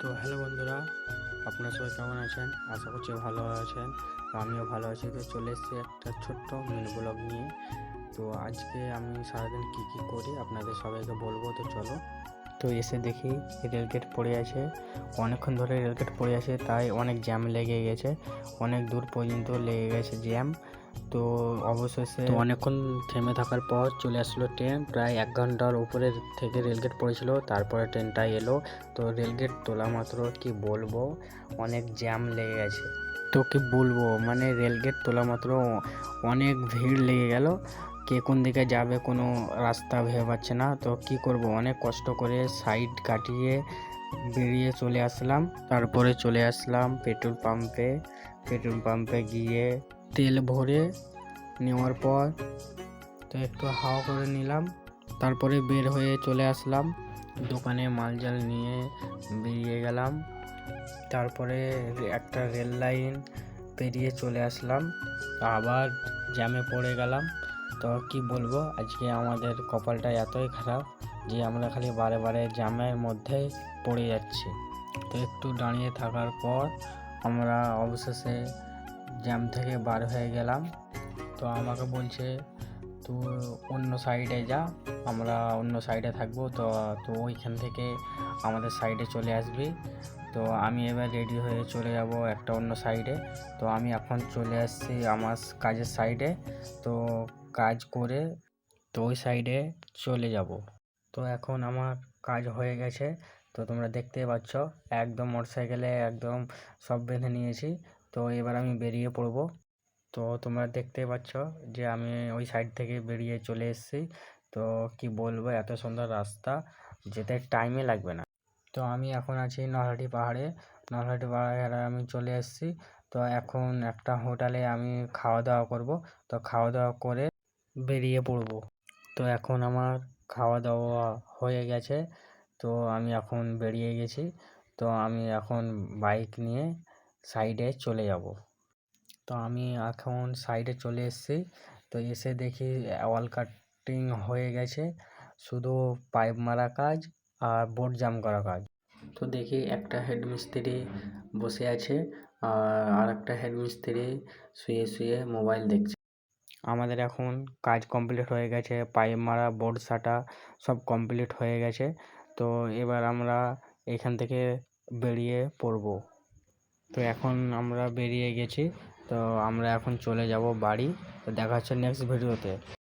তো হ্যালো বন্ধুরা, আপনারা সবাই কেমন আছেন? আশা করছি ভালো আছেন। তো আমিও ভালো আছি। তো চলে এসেছি একটা ছোট্ট মিনি ব্লগ নিয়ে। তো আজকে আমি সারাদিন কী কী করি আপনাদের সবাইকে বলবো। তো চলো। তো এসে দেখি রেলগেট পড়ে আছে, অনেকক্ষণ ধরে রেলগেট পড়ে আছে, তাই অনেক জ্যাম লেগে গেছে, অনেক দূর পর্যন্ত লেগে গেছে জ্যাম। তো অবশেষে অনেকক্ষণ থেমে থাকার পর চলে আসলো ট্রেন, প্রায় 1 ঘন্টার উপরে থেকে রেলগেট পড়েছিল, তারপরে ট্রেনটা এলো। তো রেলগেট তোলা মাত্র কি বলবো, অনেক জ্যাম লেগে গেছে। তো কি বলবো, মানে রেলগেট তোলা মাত্র অনেক ভিড় লেগে গেল, কে কোন দিকে যাবে কোনো রাস্তা ভেবে পাচ্ছে না। তো কি করব, অনেক কষ্ট করে সাইড কাটিয়ে বেরিয়ে চলে আসলাম। তারপরে চলে আসলাম পেট্রোল পাম্পে গিয়ে তেল ভরে নেওয়ার পর তো একটু হাওয়া করে নিলাম, তারপরে বের হয়ে চলে আসলাম দোকানে, মালজাল নিয়ে বেরিয়ে গেলাম। তারপরে একটা রেল লাইন পেরিয়ে চলে আসলাম, আবার জ্যামে পড়ে গেলাম। তো কি বলবো, আজকে আমাদের কপালটা এতই খারাপ যে আমরা খালি বারে বারে জ্যামের মধ্যে পড়ে যাচ্ছি। তো একটু দাঁড়িয়ে থাকার পর আমরা অবশেষে জ্যাম থেকে বার হয়ে গেলাম। তো আমাকে বলছে তুই অন্য সাইডে যা, আমরা অন্য সাইডে থাকবো। তো তো ওইখান থেকে আমাদের সাইডে চলে আসবি। তো আমি এবার রেডি হয়ে চলে যাব একটা অন্য সাইডে। তো আমি এখন চলে আসছি আমার কাজের সাইডে। তো কাজ করে তো ওই সাইডে চলে যাব। তো এখন আমার কাজ হয়ে গেছে, তো তোমরা দেখতেই পাচ্ছ একদম মোটরসাইকেলে একদম সব বেঁধে নিয়েছি। তো এবার আমি বেরিয়ে পড়বো। তো তোমরা দেখতেই পাচ্ছ যে আমি ওই সাইড থেকে বেরিয়ে চলে এসেছি। তো কি বলবো, এত সুন্দর রাস্তা, যেতে টাইমই লাগবে না। তো আমি এখন আছি নলহাটি পাহাড়ে আমি চলে এসেছি। তো এখন একটা হোটেলে আমি খাওয়া দাওয়া করব। তো খাওয়া দাওয়া করে বেরিয়ে পড়ব। তো এখন আমার খাওয়া দাওয়া হয়ে গেছে, তো আমি এখন বেরিয়ে গেছি। তো আমি এখন বাইক নিয়ে সাইডে চলে যাব। তো আমি এখন সাইডে চলে এসেছি। তো এসে দেখি ওয়াল কাটিং হয়ে গেছে, শুধু পাইপ মারা কাজ আর বোর্ড জাম করা কাজ। তো দেখি একটা হেড মিস্ত্রি বসে আছে আর একটা হেড মিস্ত্রি শুয়ে শুয়ে মোবাইল দেখছে। আমাদের এখন কাজ কমপ্লিট হয়ে গেছে, পাইপ মারা বোর্ড সাটা সব কমপ্লিট হয়ে গেছে। তো এবার আমরা এখান থেকে বেরিয়ে পড়ব। তো এখন আমরা বেরিয়ে গেছি, তো আমরা এখন চলে যাব বাড়ি। তো দেখা হচ্ছে নেক্সট ভিডিওতে।